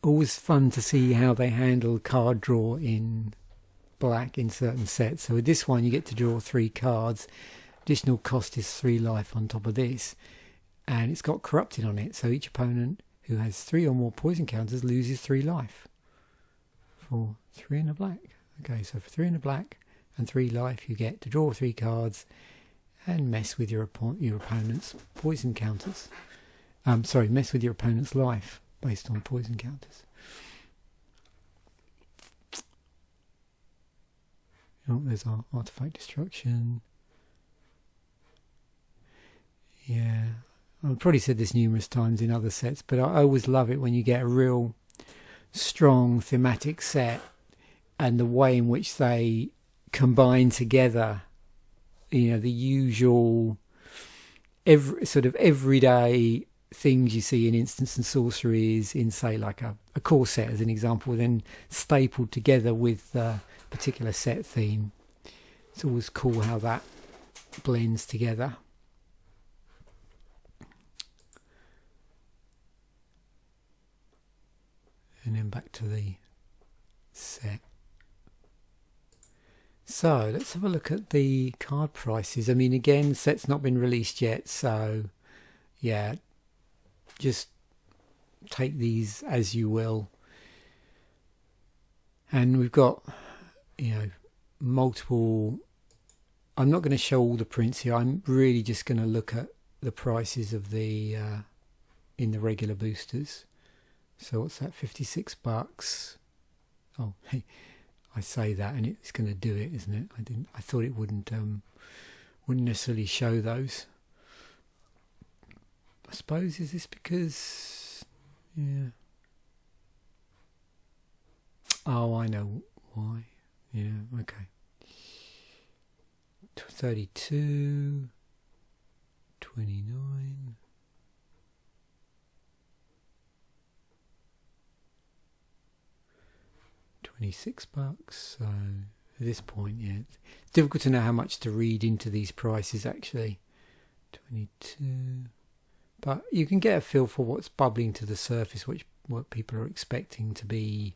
Always fun to see how they handle card draw in black in certain sets. So with this one you get to draw 3 cards. Additional cost is 3 life on top of this, and it's got corrupted on it, so each opponent who has 3 or more poison counters loses 3 life for 3 in a black. Okay, so for 3 in a black and 3 life you get to draw 3 cards and mess with your opponent's poison counters. Mess with your opponent's life based on poison counters. Oh, there's our artifact destruction. Yeah, I've probably said this numerous times in other sets, but I always love it when you get a real strong thematic set and the way in which they combine together, you know, the usual everyday things you see in instants and sorceries in, say, like a core set as an example, then stapled together with the particular set theme. It's always cool how that blends together. And then back to the set. So let's have a look at the card prices. I mean, again, the set's not been released yet, so yeah, just take these as you will. And we've got, you know, multiple I'm not going to show all the prints here. I'm really just going to look at the prices of the in the regular boosters. So what's that? $56. Oh, hey, I say that and it's going to do it, isn't it? I thought it wouldn't necessarily show those. I suppose, is this because, yeah. Oh, I know why. Yeah, okay. 32, 29. $26. So at this point, yeah, it's difficult to know how much to read into these prices actually. 22. But you can get a feel for what's bubbling to the surface, what people are expecting to be,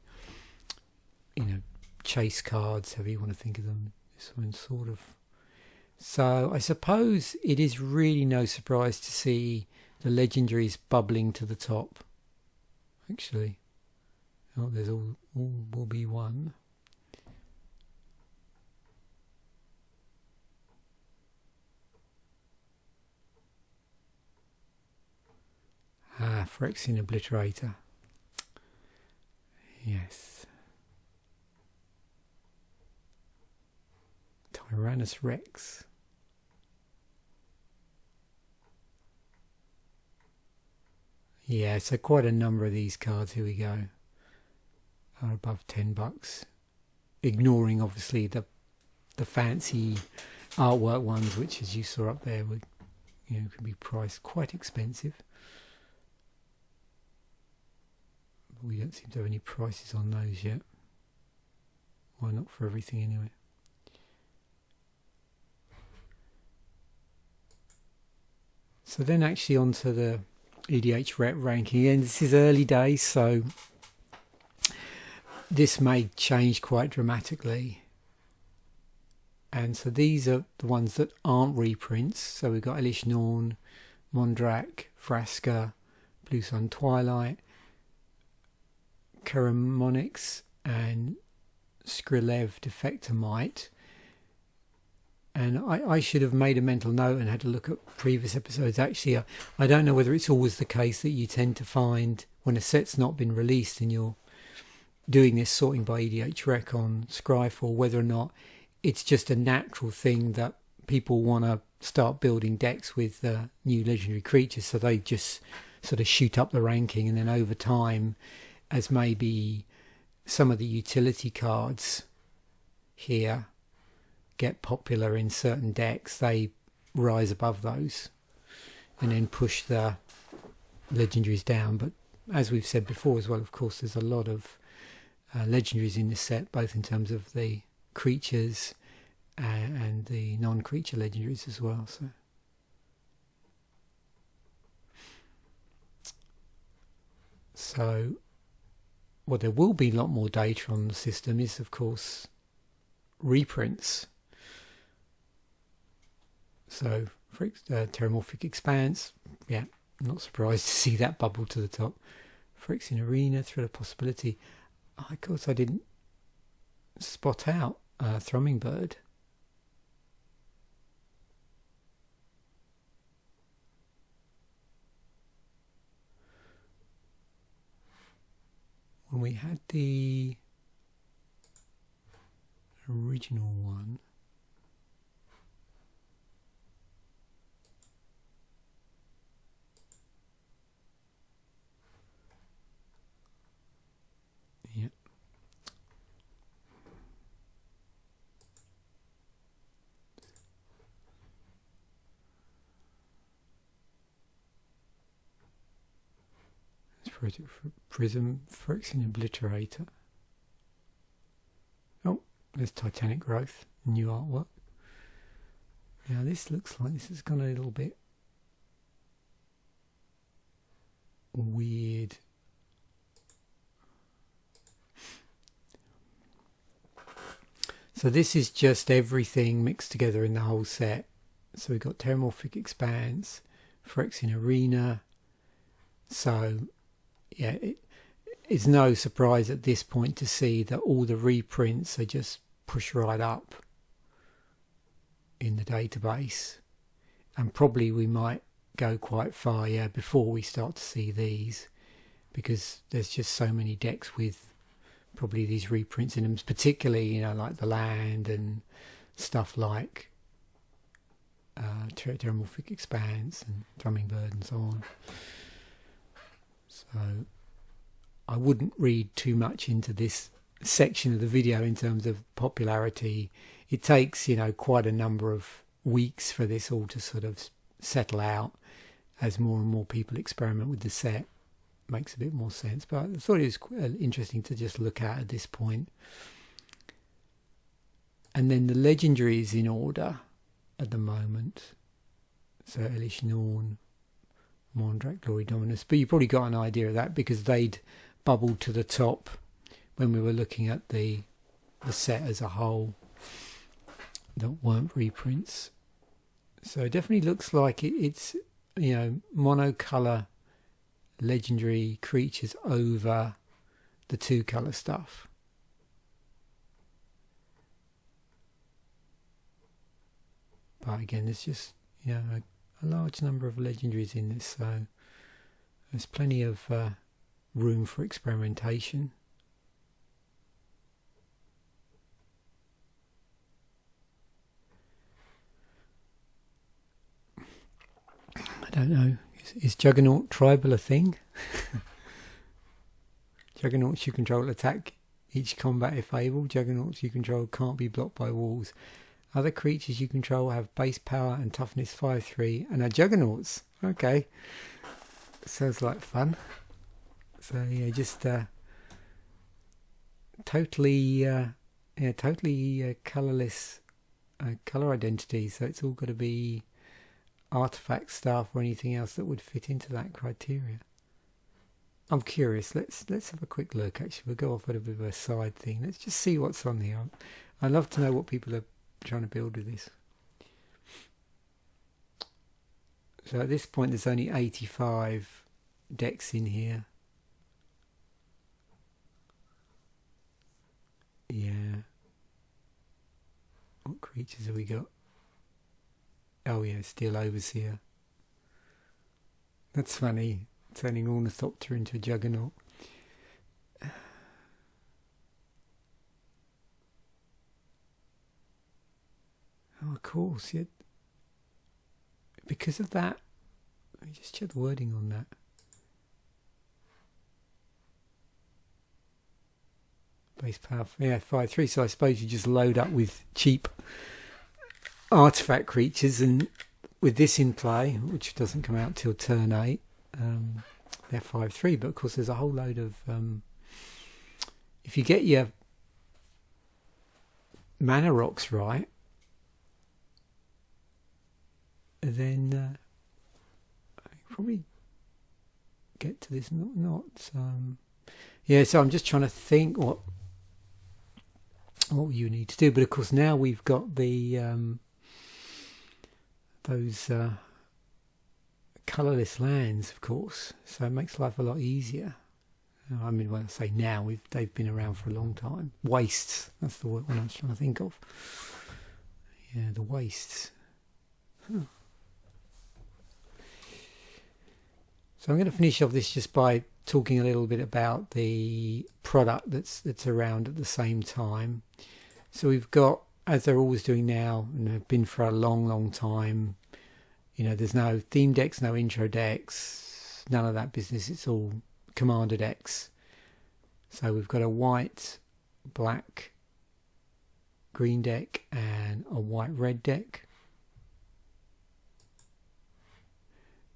chase cards, however you want to think of them. This one sort of. So I suppose it is really no surprise to see the legendaries bubbling to the top. Actually, oh, there's all will be one. Phyrexian Obliterator. Yes. Tyrannus Rex. Yeah, so quite a number of these cards, here we go, are above $10. Ignoring obviously the fancy artwork ones, which as you saw up there would can be priced quite expensive. But we don't seem to have any prices on those yet. Why not for everything anyway? So then actually onto the EDH rep ranking, and this is early days, so this may change quite dramatically. And so these are the ones that aren't reprints. So we've got Elish Norn, Mondrak, Vraska, Blue Sun Twilight, Karamonix, and Skrilev Defectomite. And I should have made a mental note and had to look at previous episodes. Actually, I don't know whether it's always the case that you tend to find when a set's not been released and you're doing this sorting by EDH Rec on Scryfall, whether or not it's just a natural thing that people want to start building decks with new legendary creatures, so they just sort of shoot up the ranking, and then over time, as maybe some of the utility cards here get popular in certain decks, they rise above those and then push the legendaries down. But as we've said before as well, of course, there's a lot of legendaries in this set, both in terms of the creatures and the non-creature legendaries as well. So what there will be a lot more data on the system is, of course, reprints. So Terramorphic Expanse, yeah, not surprised to see that bubble to the top. Phyrexian Arena, Thrill of Possibility. Of course, I didn't spot out Thrumming Bird. When we had the original one, yeah, Prism, Phyrexian Obliterator. Oh, there's Titanic Growth, new artwork. Now this looks like this has gone a little bit weird. So this is just everything mixed together in the whole set. So we've got Terramorphic Expanse, Phyrexian Arena. So yeah, it's no surprise at this point to see that all the reprints are just pushed right up in the database, and probably we might go quite far, before we start to see these, because there's just so many decks with probably these reprints in them, particularly, like the land and stuff like Terramorphic Expanse and Drumming Bird and so on. So I wouldn't read too much into this section of the video in terms of popularity. It takes, quite a number of weeks for this all to sort of settle out as more and more people experiment with the set. Makes a bit more sense, but I thought it was quite interesting to just look at this point. And then the legendaries in order at the moment. So Elish Norn, Mondrak, Glory Dominus, but you probably got an idea of that because they'd bubbled to the top when we were looking at the set as a whole that weren't reprints. So it definitely looks like it's monocolour legendary creatures over the two colour stuff. But again, there's just a large number of legendaries in this, so there's plenty of room for experimentation. I don't know. Is Juggernaut Tribal a thing? Juggernauts you control attack each combat if able. Juggernauts you control can't be blocked by walls. Other creatures you control have base power and toughness 5/3 and are Juggernauts. Okay. Sounds like fun. So just totally colourless colour identity. So it's all got to be artifact stuff or anything else that would fit into that criteria. I'm curious. Let's have a quick look. Actually, we'll go off at a bit of a side thing. Let's just see what's on here. I'd love to know what people are trying to build with this. So at this point, there's only 85 decks in here. Yeah. What creatures have we got? Oh yeah, Steel Overseer. That's funny, turning Ornithopter into a Juggernaut. Oh, of course, yeah. Because of that, let me just check the wording on that. Base power, 5/3. So I suppose you just load up with cheap artifact creatures, and with this in play, which doesn't come out till turn 8, they're 5/3. But of course, there's a whole load of if you get your mana rocks right, then probably get to this. So I'm just trying to think what you need to do. But of course, now we've got the those colourless lands, of course, so it makes life a lot easier. I mean, when I say now, they've been around for a long time. Wastes, that's the word I was trying to think of. Yeah, the wastes. Huh. So I'm going to finish off this just by talking a little bit about the product that's around at the same time. So we've got, as they're always doing now, and have been for a long time, there's no theme decks, no intro decks, none of that business. It's all commander decks. So we've got a white, black, green deck and a white, red deck.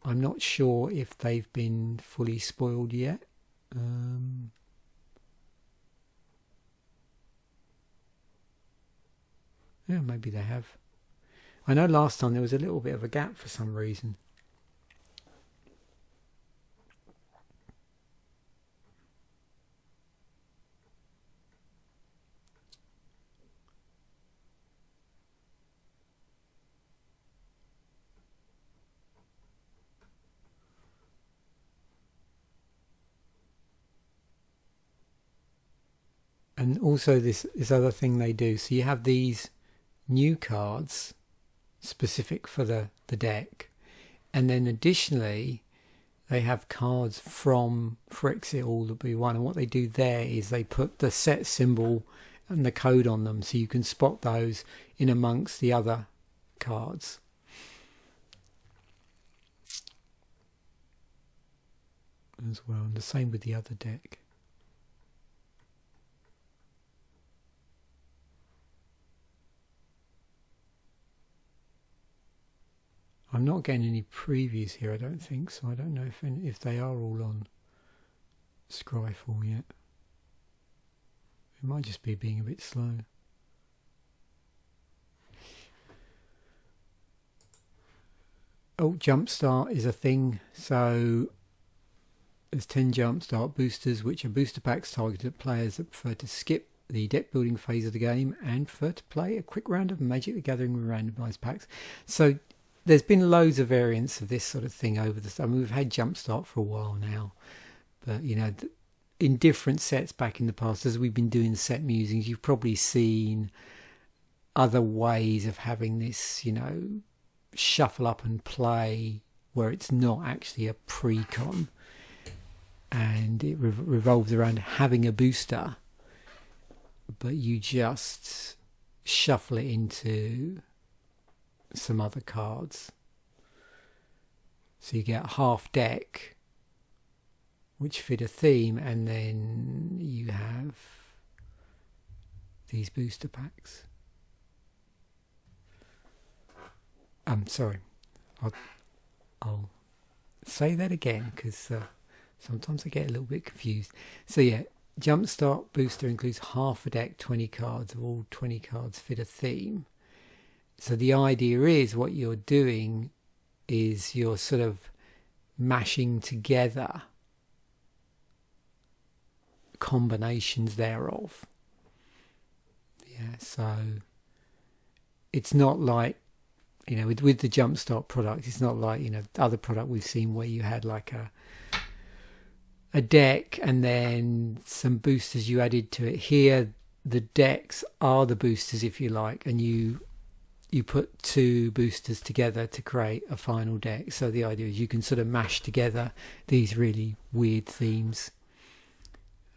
I'm not sure if they've been fully spoiled yet. Yeah, maybe they have. I know last time there was a little bit of a gap for some reason. And also this other thing they do. So you have these new cards specific for the deck. And then additionally, they have cards from Phyrexia All the B1, and what they do there is they put the set symbol and the code on them, so you can spot those in amongst the other cards. As well, and the same with the other deck. I'm not getting any previews here, I don't think, so I don't know if they are all on Scryfall yet. It might just be being a bit slow. Oh, Jumpstart is a thing, so there's 10 Jumpstart boosters, which are booster packs targeted at players that prefer to skip the deck building phase of the game and prefer to play a quick round of Magic the Gathering with randomised packs. So there's been loads of variants of this sort of thing over the... I mean, we've had Jumpstart for a while now, but you know, in different sets back in the past, as we've been doing set musings, you've probably seen other ways of having this, you know, shuffle up and play where it's not actually a pre-con, and it revolves around having a booster, but you just shuffle it into some other cards. So you get half deck which fit a theme, and then you have these booster packs. I'm sorry, I'll say that again because sometimes I get a little bit confused. So yeah, Jumpstart booster includes half a deck, 20 cards. Of all 20 cards fit a theme. So the idea is, what you're doing is you're sort of mashing together combinations thereof. Yeah, so it's not like, you know, with the Jumpstart product, it's not like, you know, the other product we've seen where you had like a deck and then some boosters you added to it. Here, the decks are the boosters, if you like, and you put two boosters together to create a final deck. So the idea is you can sort of mash together these really weird themes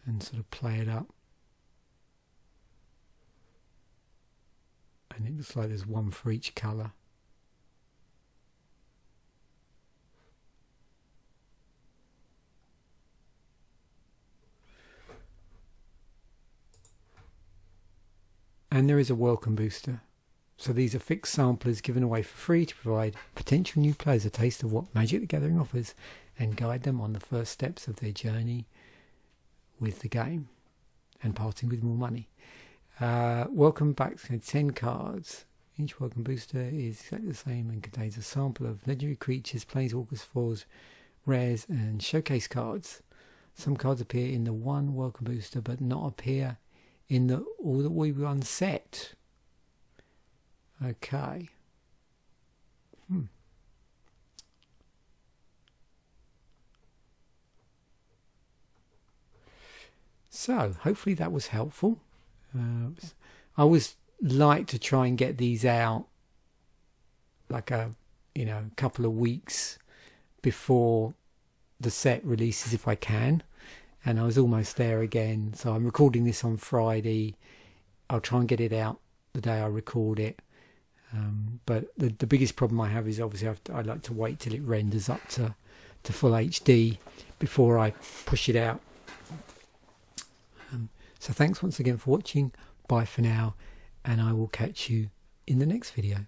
and sort of play it up. And it looks like there's one for each colour. And there is a welcome booster. So these are fixed samplers given away for free to provide potential new players a taste of what Magic the Gathering offers and guide them on the first steps of their journey with the game and parting with more money. Welcome back to 10 cards. Each welcome booster is exactly the same and contains a sample of legendary creatures, planeswalkers, foils, rares and showcase cards. Some cards appear in the one welcome booster but not appear in the all that we run set. Okay. So hopefully that was helpful. I always like to try and get these out like a couple of weeks before the set releases if I can, and I was almost there again. So I'm recording this on Friday. I'll try and get it out the day I record it. But the biggest problem I have is obviously I like to wait till it renders up to full HD before I push it out. So thanks once again for watching. Bye for now, and I will catch you in the next video.